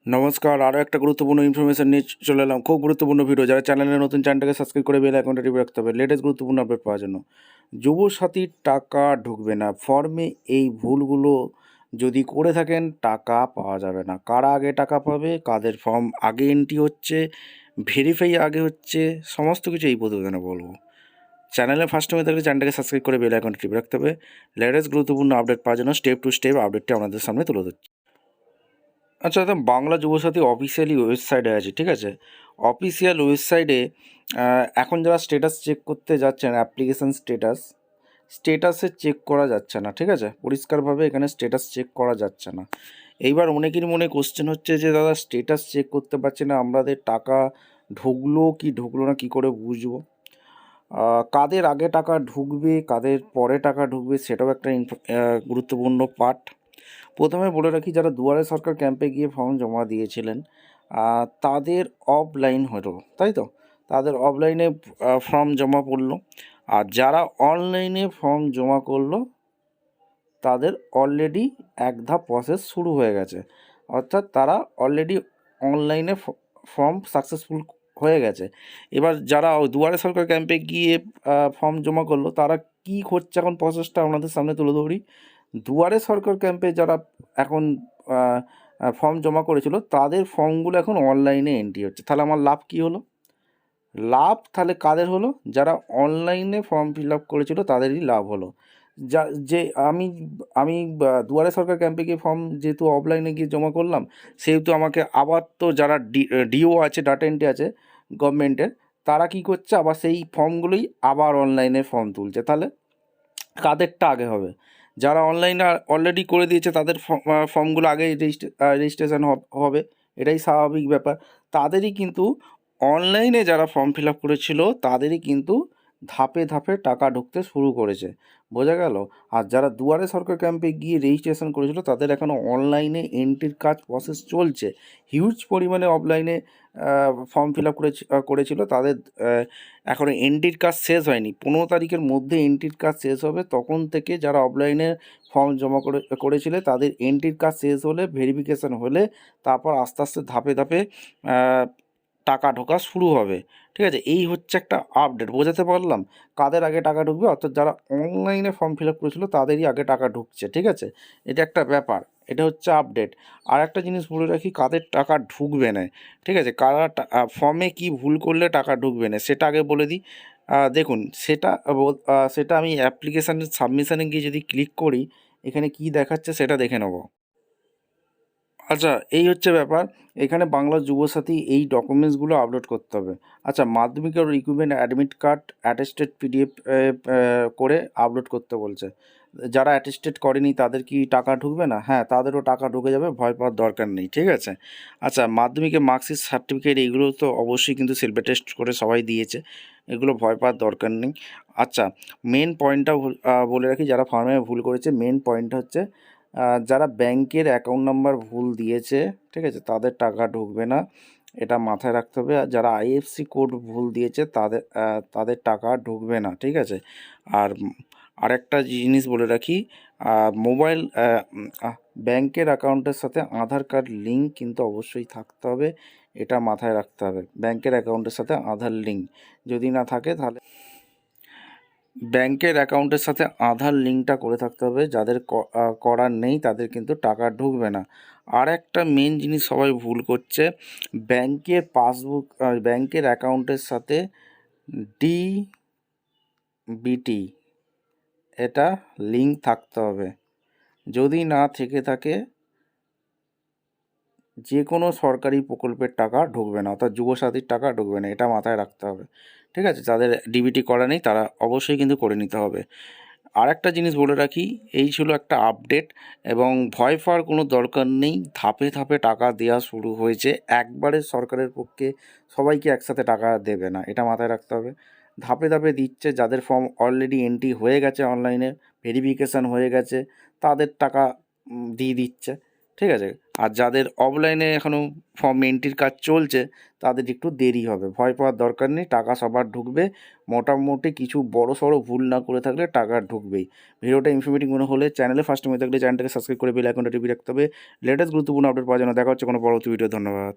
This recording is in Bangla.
নমস্কার, আরও একটা গুরুত্বপূর্ণ ইনফরমেশন নিয়ে চলে এলাম। খুব গুরুত্বপূর্ণ ভিডিও। যারা চ্যানেলে নতুন, চ্যানেলটাকে সাবস্ক্রাইব করে বেল আইকনটা টিপে রাখতে হবে লেটেস্ট গুরুত্বপূর্ণ আপডেট পাওয়ার জন্য। যুবসাথীর টাকা ঢুকবে না, ফর্মে এই ভুলগুলো যদি করে থাকেন টাকা পাওয়া যাবে না। কারা আগে টাকা পাবে, কাদের ফর্ম আগে এন্ট্রি হচ্ছে, ভেরিফাই আগে হচ্ছে, সমস্ত কিছু এই প্রতিবেদনে বলবো। চ্যানেলে ফার্স্ট টাইমে থাকলে চ্যানেলটাকে সাবস্ক্রাইব করে বেল আইকনটা টিপে রাখতে হবে লেটেস্ট গুরুত্বপূর্ণ আপডেট পাওয়ার জন্য। স্টেপ টু স্টেপ আপডেটটি আমাদের সামনে তুলে ধরছি। আচ্ছা, একদম বাংলা যুবসাথী অফিসিয়ালি ওয়েবসাইটে আছে, ঠিক আছে? অফিসিয়াল ওয়েবসাইটে এখন যারা স্ট্যাটাস চেক করতে যাচ্ছেন, অ্যাপ্লিকেশান স্ট্যাটাসে চেক করা যাচ্ছে না, ঠিক আছে? পরিষ্কারভাবে এখানে স্ট্যাটাস চেক করা যাচ্ছে না। এইবার অনেকেরই মনে কোশ্চেন হচ্ছে যে দাদা স্ট্যাটাস চেক করতে পারছি না, আমাদের টাকা ঢুকলো কি ঢুকলো না কী করে বুঝবো? কাদের আগে টাকা ঢুকবে, কাদের পরে টাকা ঢুকবে, সেটাও একটা গুরুত্বপূর্ণ পার্ট। প্রথমে বলে রাখি, যারা দুয়ারে সরকার ক্যাম্পে গিয়ে ফর্ম জমা দিয়েছিলেন তাদের অফলাইন হলো, তাই তো? তাদের অফলাইনে ফর্ম জমা পড়লো। আর যারা অনলাইনে ফর্ম জমা করলো তাদের অলরেডি এক ধাপ প্রসেস শুরু হয়ে গেছে, অর্থাৎ তারা অলরেডি অনলাইনে ফর্ম সাকসেসফুল হয়ে গেছে। এবার যারা দুয়ারে সরকার ক্যাম্পে গিয়ে ফর্ম জমা করলো তারা কি করছে এখন প্রসেসটা আপনাদের সামনে তুলে ধরি। দুয়ারে সরকার ক্যাম্পে যারা এখন ফর্ম জমা করেছিল তাদের ফর্মগুলো এখন অনলাইনে এন্ট্রি হচ্ছে। তাহলে আমার লাভ কী হলো? লাভ তাহলে কাদের হলো? যারা অনলাইনে ফর্ম ফিল আপ করেছিল তাদেরই লাভ হলো। যা যে আমি আমি দুয়ারে সরকার ক্যাম্পে গিয়ে ফর্ম যেহেতু অফলাইনে গিয়ে জমা করলাম, সেহেতু আমাকে আবার তো যারা ডিও আছে, ডাটা এন্ট্রি আছে গভর্নমেন্টের, তারা কি করছে, আবার সেই ফর্মগুলোই আবার অনলাইনে ফর্ম তুলছে। তাহলে কাদেরটা আগে হবে? যারা অনলাইনে অলরেডি করে দিয়েছে তাদের ফর্মগুলো আগে রেজিস্ট্রেশন হবে, এটাই স্বাভাবিক ব্যাপার। তাদেরই কিন্তু অনলাইনে যারা ফর্ম ফিল আপ করেছিল তাদেরই কিন্তু ধাপে ধাপে টাকা ঢুকতে শুরু করেছে, বোঝা গেল? আর যারা দুয়ারে সরকার ক্যাম্পে গিয়ে রেজিস্ট্রেশন করেছিল তাদের এখনও অনলাইনে এন্ট্রির কাজ প্রসেস চলছে। হিউজ পরিমাণে অফলাইনে ফর্ম ফিল আপ করেছিল তাদের এখনও এন্ট্রির কাজ শেষ হয়নি। 15 তারিখের মধ্যে এন্ট্রির কাজ শেষ হবে। তখন থেকে যারা অফলাইনে ফর্ম জমা করেছিল তাদের এন্ট্রির কাজ শেষ হলে, ভেরিফিকেশান হলে, তারপর আস্তে আস্তে ধাপে ধাপে টাকা ঢোকা শুরু হবে, ঠিক আছে? এই হচ্ছে একটা আপডেট, বোঝাতে পারলাম? কাদের আগে টাকা ঢুকবে, অর্থাৎ যারা অনলাইনে ফর্ম ফিল আপ করেছিল তাদেরই আগে টাকা ঢুকছে, ঠিক আছে? এটা একটা ব্যাপার, এটা হচ্ছে আপডেট। আর একটা জিনিস বলে রাখি, কাদের টাকা ঢুকবে না, ঠিক আছে? কারা ফর্মে কি ভুল করলে টাকা ঢুকবে না সেটা আগে বলে দিই। দেখুন, সেটা আমি অ্যাপ্লিকেশানের সাবমিশানে গিয়ে যদি ক্লিক করি, এখানে কি দেখাচ্ছে সেটা দেখে নেব। আচ্ছা, এই হচ্ছে ব্যাপার। এখানে বাংলা যুবসাথী এই ডকুমেন্টসগুলো আপলোড করতে হবে। আচ্ছা, মাধ্যমিকের recruitment admit card attested PDF করে আপলোড করতে বলছে। যারা অ্যাটেস্টেড করেনি তাদের কি টাকা ঢুকবে না? হ্যাঁ, তাদেরও টাকা ঢুকে যাবে, ভয় পাওয়ার দরকার নেই, ঠিক আছে? আচ্ছা, মাধ্যমিকের মার্কশিট, সার্টিফিকেট এগুলো তো অবশ্যই কিন্তু সেলফ অ্যাটেস্ট করে সবাই দিয়েছে, এগুলো ভয় পাওয়ার দরকার নেই। আচ্ছা, মেন পয়েন্টটা বলে রাখি, যারা ফর্মে ভুল করেছে মেন পয়েন্টটা হচ্ছে যারা ব্যাংকের অ্যাকাউন্ট নাম্বার ভুল দিয়েছে, ঠিক আছে, তাদের টাকা ঢুকবে না, এটা মাথায় রাখতে হবে। আর যারা আইএফসি কোড ভুল দিয়েছে তাদের টাকা ঢুকবে না, ঠিক আছে? আর আরেকটা জিনিস বলে রাখি, মোবাইল ব্যাংকের অ্যাকাউন্টের সাথে আধার কার্ড লিঙ্ক কিন্তু অবশ্যই থাকতে হবে, এটা মাথায় রাখতে হবে। ব্যাংকের অ্যাকাউন্টের সাথে আধার লিঙ্ক যদি না থাকে তাহলে ব্যাংকের অ্যাকাউন্টের সাথে আধার লিঙ্কটা করে থাকতে হবে। যাদের করার নেই তাদের কিন্তু টাকা ঢুকবে না। আর একটা মেন জিনিস সবাই ভুল করছে, ব্যাংকের পাসবুক, ব্যাংকের অ্যাকাউন্টের সাথে ডিবিটি এটা লিঙ্ক থাকতে হবে। যদি না থেকে থাকে যে কোনো সরকারি প্রকল্পের টাকা ঢুকবে না, অর্থাৎ যুবসাথীর টাকা ঢুকবে না, এটা মাথায় রাখতে হবে, ঠিক আছে? যাদের ডিবিটি করা নেই তারা অবশ্যই কিন্তু করে নিতে হবে। আর একটা জিনিস বলে রাখি, এই ছিল একটা আপডেট, এবং ভয় পাওয়ার কোনো দরকার নেই। ধাপে ধাপে টাকা দেওয়া শুরু হয়েছে, একবারে সরকারের পক্ষে সবাইকে একসাথে টাকা দেবে না, এটা মাথায় রাখতে হবে। ধাপে ধাপে দিচ্ছে, যাদের ফর্ম অলরেডি এন্ট্রি হয়ে গেছে, অনলাইনে ভেরিফিকেশান হয়ে গেছে, তাদের টাকা দিয়ে দিচ্ছে, ঠিক আছে? আর যাদের অফলাইনে এখনও ফর্ম এন্ট্রির কাজ চলছে তাদের একটু দেরি হবে, ভয় পাওয়ার দরকার নেই, টাকা সবার ঢুকবে। মোটামুটি কিছু বড়সড় ভুল না করে থাকলে টাকা ঢুকবেই। ভিডিওটা ইনফরমেটিভ মনে হলে চ্যানেলে ফার্স্ট টাইম হয়ে থাকলে চ্যানেলটাকে সাবস্ক্রাইব করে বেল আইকনটা টিপে রাখতে হবে লেটেস্ট গুরুত্বপূর্ণ আপডেট পাওয়ার জন্য। দেখা হচ্ছে কোনো পরবর্তী ভিডিও। ধন্যবাদ।